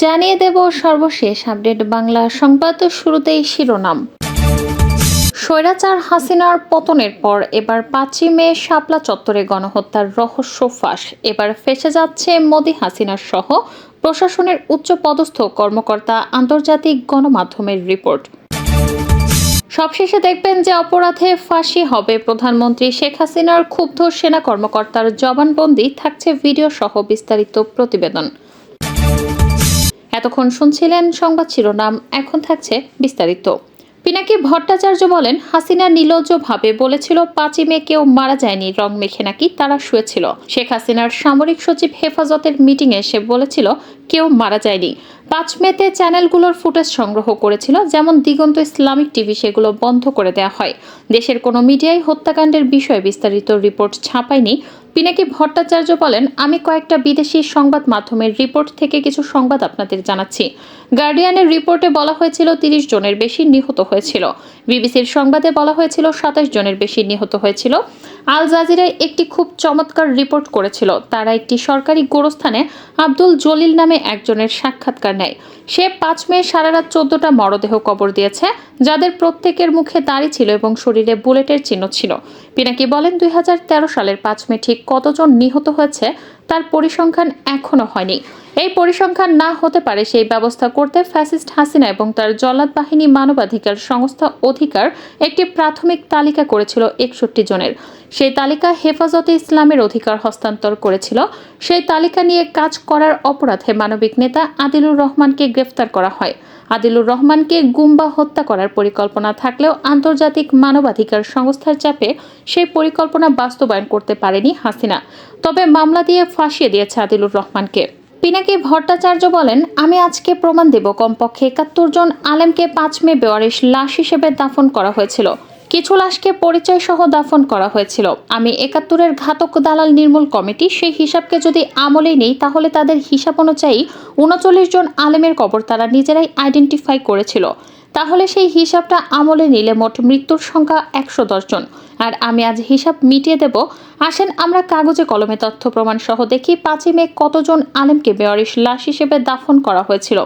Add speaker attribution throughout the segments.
Speaker 1: জানিয়ে দেব সর্বশেষ আপডেট বাংলা সংবাদ। শুরুতেই শিরোনাম। স্বৈরাচার হাসিনার পতনের পর এবার ৫ই মে শাপলা চত্বরে গণহত্যার রহস্য ফাঁস। এবার ফেঁসে যাচ্ছে মোদি হাসিনা সহ প্রশাসনের উচ্চ পদস্থ কর্মকর্তা, আন্তর্জাতিক গণমাধ্যমের রিপোর্ট। সবশেষে দেখবেন যে অপরাধে ফাঁসি হবে প্রধানমন্ত্রী শেখ হাসিনার ক্ষুব্ধ সেনা কর্মকর্তার জবানবন্দি, থাকছে ভিডিও সহ বিস্তারিত প্রতিবেদন। এতক্ষণ শুনছিলেন সংবাদ শিরোনাম, এখন থাকছে বিস্তারিত। পিনাকি ভট্টাচার্য বলেন, হাসিনা নির্লজ্জভাবে বলেছিল ৫ই মে কেউ মারা যায়নি, রং মেখে নাকি তারা শুয়েছিল। শেখ হাসিনার সামরিক সচিব হেফাজতের মিটিংয়ে এসে বলেছিল কেউ মারা যায়নি। ৫ মেতে চ্যানেলগুলোর ফুটেজ সংগ্রহ করেছিল, যেমন দিগন্ত ইসলামিক টিভি, সেগুলো বন্ধ করে দেওয়া হয়। দেশের কোনো মিডিয়ায় হত্যাকাণ্ডের বিষয়ে বিস্তারিত রিপোর্ট ছাপায়নি। পিনাকি ভট্টাচার্য বলেন, আমি কয়েকটা বিদেশি সংবাদ মাধ্যমের রিপোর্ট থেকে কিছু সংবাদ আপনাদের জানাচ্ছি। গার্ডিয়ানের রিপোর্টে বলা হয়েছিল ৩০ জনের বেশি নিহত হয়েছিল। বিবিসির সংবাদে বলা হয়েছিল ২৭ জনের বেশি নিহত হয়েছিল। আল জাজিরায় একটি খুব চমৎকার রিপোর্ট করেছিল। তারা একটি সরকারি গোরস্থানে আব্দুল জলিল নামে একজনের সাক্ষাৎকার নেয়। সে ৫ মে সারা রাত ১৪টা মরদেহ কবর দিয়েছে, যাদের প্রত্যেকের মুখে দাড়ি ছিল এবং শরীরে বুলেটের চিহ্ন ছিল। পিনাকি বলেন, ২০১৩ সালের ৫ মে ঠিক কতজন নিহত হয়েছে তার পরিসংখ্যান এখনো হয়নি। এই পরিসংখ্যান না হতে পারে সেই ব্যবস্থা করতে ফ্যাসিস্ট হাসিনা এবং তার জল্লাদ বাহিনী মানবাধিকার সংস্থা অধিকার একটি প্রাথমিক তালিকা করেছিল ৬১ জনের। সেই তালিকা হেফাজতে ইসলামের অধিকার হস্তান্তর করেছিল। সেই তালিকা নিয়ে কাজ করার অপরাধে মানবিক নেতা আদিলুর রহমানকে গ্রেফতার করা হয়। আদিলুর রহমানকে গুম বা হত্যা করার পরিকল্পনা থাকলেও আন্তর্জাতিক মানবাধিকার সংস্থার চাপে সেই পরিকল্পনা বাস্তবায়ন করতে পারেনি হাসিনা, তবে মামলা দিয়ে ফাঁসিয়ে দিয়েছে আদিলুর রহমানকে। পিনাকি ভট্টাচার্য বলেন, আমি আজকে প্রমাণ দেব কমপক্ষে ৭১ জন আলেমকে ৫ মে বেওয়ারিশ লাশ হিসেবে দাফন করা হয়েছিল। কিছু লাশকে পরিচয় সহ দাফন করা হয়েছিল। আমি ৭১-এর ঘাতক দালাল নির্মূল কমিটি, সেই হিসাবকে যদি আমলেই নেই তাহলে তাদের হিসাব অনুযায়ী ৩৯ জন আলেমের কবর তারা নিজেরাই আইডেন্টিফাই করেছিল। তাহলে সেই হিসাবটা আমলে নিলে মোট মৃত্যুর সংখ্যা ১১০ জন। আর আমি আজ হিসাব মিটিয়ে দেব। আসেন আমরা কাগজে কলমে তথ্য প্রমাণ সহ দেখি ৫ই মে কতজন আলেমকে বেওয়ারিশ লাশ হিসেবে দাফন করা হয়েছিল।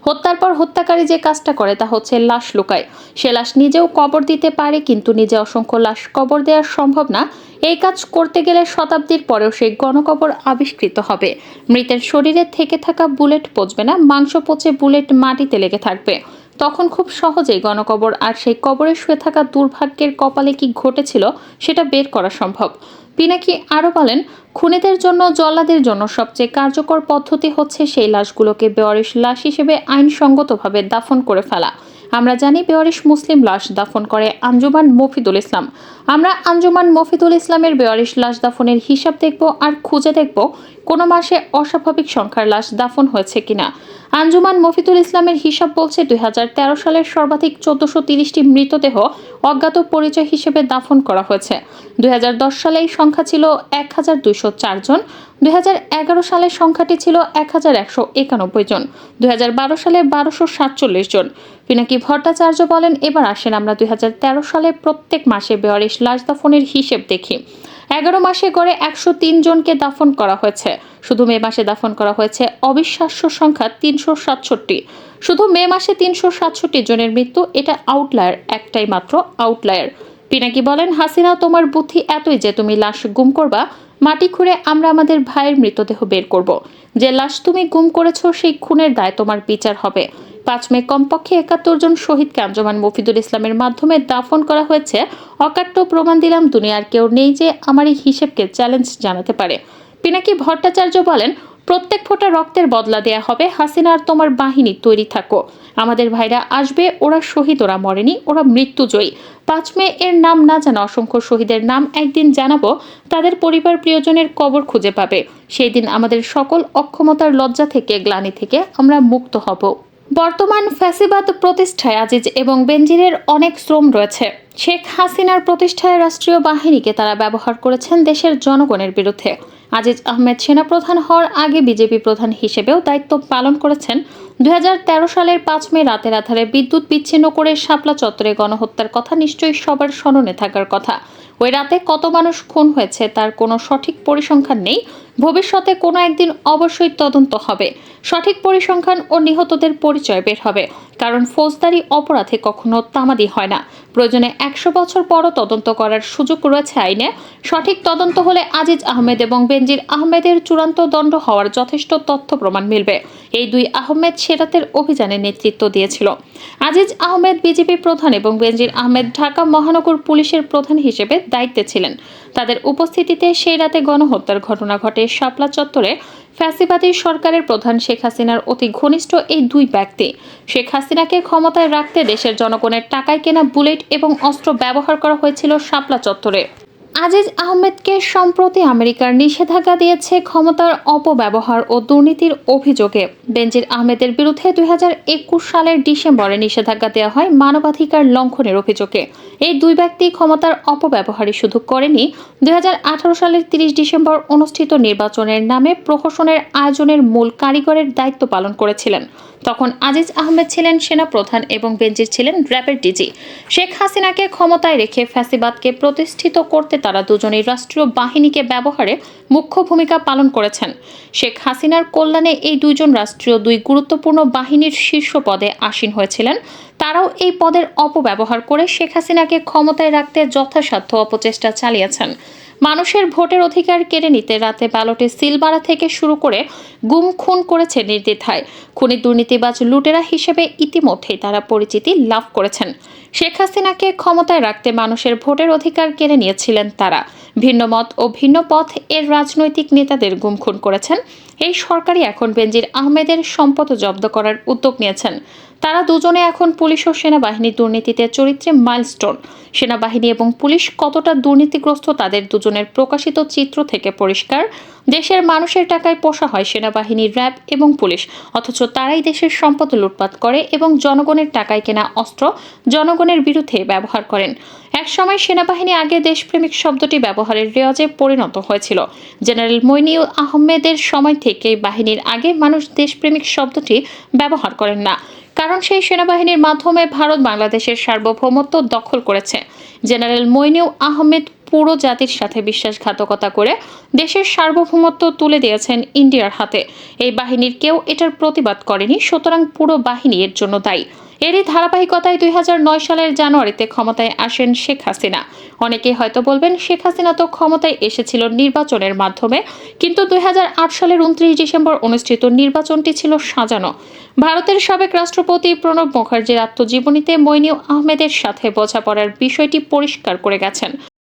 Speaker 1: হত্যার পর হত্যাকারী যে কাজটা করে তা হচ্ছে লাশ লুকায়। সে লাশ নিজেও কবর দিতে পারে, কিন্তু নিজে অসংখ্য লাশ কবর দেওয়া সম্ভব না। এই কাজ করতে গেলে শতাব্দীর পরেও সেই গণকবর আবিষ্কৃত হবে। মৃতের শরীরে থেকে থাকা বুলেট পচবে না, মাংস পচে বুলেট মাটিতে লেগে থাকবে। তখন খুব সহজেই গণকবর আর সেই কবরে শুয়ে থাকা দুর্ভাগ্যের কপালে কি ঘটেছিল সেটা বের করা সম্ভব। পিনাকি আরও বলেন, খুনিদের জন্য, জল্লাদের জন্য সবচেয়ে কার্যকর পদ্ধতি হচ্ছে সেই লাশগুলোকে বেওয়ারিশ লাশ হিসেবে আইনসঙ্গতভাবে দাফন করে ফেলা। আমরা জানি বেওয়ারিশ মুসলিম লাশ দাফন করে আঞ্জুমান মফিদুল ইসলাম। আমরা আঞ্জুমান মফিদুল ইসলামের বেওয়ারিশ লাশ দাফনের হিসাব দেখব আর খুঁজে দেখব কোনো মাসে অস্বাভাবিক সংখ্যার লাশ দাফন হয়েছে কিনা। আঞ্জুমান মফিদুল ইসলামের হিসাব বলছে ২০১৩ সালের সর্বাধিক ১৪৩০টি মৃতদেহ অজ্ঞাত পরিচয় হিসেবে দাফন করা হয়েছে। ২০১০ সালে এই সংখ্যা ছিল ১,২০৪ জন। ২০১১ সালের সংখ্যাটি ছিল ১,১৯১ জন। ২০১২ সালে ১,২৪৭ জন। পিনাকি ভট্টাচার্য বলেন, এবার আসেন আমরা ২০১৩ সালে প্রত্যেক মাসে বেওয়ারিশ লাশ দাফনের হিসেব দেখি। ১১ মাসে গড়ে ১০৩ জনকে দাফন করা হয়েছে। শুধু মে মাসে দাফন করা হয়েছে অবিশ্বাস্য সংখ্যা ৩৬৭। শুধু মে মাসে ৩৬৭ জনের মৃত্যু, এটা আউটলায়ার, একটাই মাত্র আউটলায়ার। পিনাকি বলেন, হাসিনা তোমার বুদ্ধি এতই যে তুমি লাশ গুম করবা। মাটি খুঁড়ে আমরা আমাদের ভাইয়ের মৃতদেহ বের করব। যে লাশ তুমি গুম করেছ সেই খুনের দায় তোমার বিচার হবে। ৫ মে কমপক্ষে ৭১ জন শহীদকে আঞ্জুমান মফিদুল ইসলামের মাধ্যমে দাফন করা হয়েছে। অকাট্য প্রমাণ দিলাম, দুনিয়ার কেউ নেই যে আমার এই হিসেবকে চ্যালেঞ্জ জানাতে পারে। পিনাকি ভট্টাচার্য বলেন, প্রত্যেক ফোঁটা রক্তের বদলা দেয়া হবে। হাসিনা আর তোমার বাহিনী তৈরি থাকো। আমাদের ভাইরা আসবে, ওরা শহীদ, ওরা মরেনি, ওরা মৃত্যুজয়ী। ৫ মে এর নাম না জানা অসংখ্য শহীদের নাম একদিন জানাবো। তাদের পরিবার প্রিয়জনের কবর খুঁজে পাবে। সেই দিন আমাদের সকল অক্ষমতার লজ্জা থেকে, গ্লানি থেকে আমরা মুক্ত হব। বর্তমান ফ্যাসিবাদ প্রতিষ্ঠায় আজিজ এবং বেনজিরের অনেক শ্রম রয়েছে। শেখ হাসিনার প্রতিষ্ঠায় রাষ্ট্রীয় বাহিনীকে তারা ব্যবহার করেছেন দেশের জনগণের বিরুদ্ধে। আজিজ আহমেদ সেনাপ্রধান হওয়ার আগে বিজেপি প্রধান হিসেবেও দায়িত্ব পালন করেছেন। 2013 সালের 5 মে রাতের আধারে বিদ্যুৎ বিচ্ছিন্ন করে শাপলা চত্বরে গণহত্যার কথা নিশ্চয়ই সবার স্মরণে থাকার কথা। ওই রাতে কত মানুষ খুন হয়েছে তার কোনো সঠিক পরিসংখ্যান নেই। ভবিষ্যতে কোনো একদিন অবশ্যই তদন্ত হবে, সঠিক পরিসংখ্যান ও নিহতদের পরিচয় বের হবে। কারণ ফৌজদারি অপরাধে কখনো তামাদি হয় না। প্রয়োজনে 100 বছর পরও তদন্ত করার সুযোগ রয়েছে আইনে। সঠিক তদন্ত হলে আজিজ আহমেদ এবং বেনজির আহমেদের চূড়ান্ত দণ্ড হওয়ার যথেষ্ট তথ্য প্রমাণ মিলবে। এই দুই আহমেদ সেরাতের অভিযানে নেতৃত্ব দিয়েছিল। আজিজ আহমেদ বিজেপি প্রধান এবং বেনজির আহমেদ ঢাকা মহানগর পুলিশের প্রধান হিসেবে দায়িত্বে ছিলেন। তাদের উপস্থিতিতে সেই রাতে গণহত্যার ঘটনা ঘটে শাপলা চত্বরে। ফ্যাসিবাদী সরকারের প্রধান শেখ হাসিনার অতি ঘনিষ্ঠ এই দুই ব্যক্তি। শেখ হাসিনাকে ক্ষমতায় রাখতে দেশের জনগণের টাকায় কেনা বুলেট এবং অস্ত্র ব্যবহার করা হয়েছিল শাপলা চত্বরে। আজিজ আহমেদকে সম্প্রতি আমেরিকার নিষেধাজ্ঞা দিয়েছে ক্ষমতার অপব্যবহার ও দুর্নীতির অভিযোগে। বেনজির আহমেদের বিরুদ্ধে 2021 সালের ডিসেম্বরে নিষেধাজ্ঞা দেওয়া হয় মানবাধিকার লঙ্ঘনের অভিযোগে। এই দুই ব্যক্তি ক্ষমতার অপব্যবহারই শুধু করেনি, 2018 সালের 30 ডিসেম্বর অনুষ্ঠিত নির্বাচনের নামে প্রহসনের আয়োজনের মূল কারিগরের দায়িত্ব পালন করেছিলেন। তখন আজিজ আহমেদ ছিলেন সেনাপ্রধান এবং বেনজির ছিলেন র্যাবের ডিজি। শেখ হাসিনাকে ক্ষমতায় রেখে ফ্যাসিবাদকে প্রতিষ্ঠিত করতে তারা দুজনেই রাষ্ট্রীয় বাহিনীকে ব্যবহারে মুখ্য ভূমিকা পালন করেছেন। শেখ হাসিনার কল্যাণে এই দুইজন রাষ্ট্রীয় দুই গুরুত্বপূর্ণ বাহিনীর শীর্ষ পদে আসীন হয়েছিলেন। তারাও এই পদের অপব্যবহার করে শেখ হাসিনাকে ক্ষমতায় রাখতে যথাসাধ্য অপচেষ্টা চালিয়েছেন। মানুষের ভোটের অধিকার কেড়ে নিতে রাতে ব্যালটে সিল মারা থেকে শুরু করে গুম খুন করেছে নির্দ্বিধায়। খুনি দুর্নীতিবাজ লুটেরা হিসেবে ইতিমধ্যেই তারা পরিচিতি লাভ করেছেন। শেখ হাসিনাকে ক্ষমতায় রাখতে মানুষের ভোটের অধিকার কেড়ে নিয়েছিলেন তারা। ভিন্ন মত ও ভিন্ন পথ এর রাজনৈতিক নেতাদের গুম খুন করেছেন। এই সরকারই এখন বেনজির আহমেদের সম্পদ জব্দ করার উদ্যোগ নিয়েছেন। তারা দুজনে এখন পুলিশ ও সেনাবাহিনীর দুর্নীতিতে চরিত্রে মাইলস্টোন। সেনাবাহিনী এবং পুলিশ কতটা দুর্নীতিগ্রস্ত তাদের দুজনের প্রকাশিত চিত্র থেকে পরিষ্কার। দেশের মানুষের টাকায় পোষা হয় সেনাবাহিনী, র্যাব এবং পুলিশ, অথচ তারাই দেশের সম্পদ লুটপাট করে এবং জনগণের টাকায় কেনা অস্ত্র জনগণের বিরুদ্ধে ব্যবহার করেন। একসময় সেনাবাহিনী আগে দেশপ্রেমিক শব্দটি ব্যবহারের রেওয়াজে পরিণত হয়েছিল। জেনারেল মইনুল আহমেদের সময় থেকে বাহিনীর আগে মানুষ দেশপ্রেমিক শব্দটি ব্যবহার করেন না, কারণ সেই সেনাবাহিনীর মাধ্যমে ভারত বাংলাদেশের সার্বভৌমত্ব দখল করেছে। জেনারেল মইনুল আহমেদ পুরো জাতির সাথে বিশ্বাসঘাতকতা করে দেশের সার্বভৌমত্ব তুলে দিয়েছেন ইন্ডিয়ার হাতে। এই বাহিনীর কেউ এটার প্রতিবাদ করেনি, সুতরাং পুরো বাহিনী এর জন্য দায়ী। এরই ধারাবাহিকতায় 2009 সালের জানুয়ারিতে ক্ষমতায় আসেন শেখ হাসিনা। অনেকে হয়তো বলবেন শেখ হাসিনা তো ক্ষমতায় এসেছিল নির্বাচনের মাধ্যমে, কিন্তু 2008 সালের 29 ডিসেম্বর অনুষ্ঠিত নির্বাচনটি ছিল সাজানো। ভারতের সাবেক রাষ্ট্রপতি প্রণব মুখার্জির আত্মজীবনীতে মইনুল আহমেদের সাথে বোঝাপড়ার বিষয়টি পরিষ্কার করে গেছেন।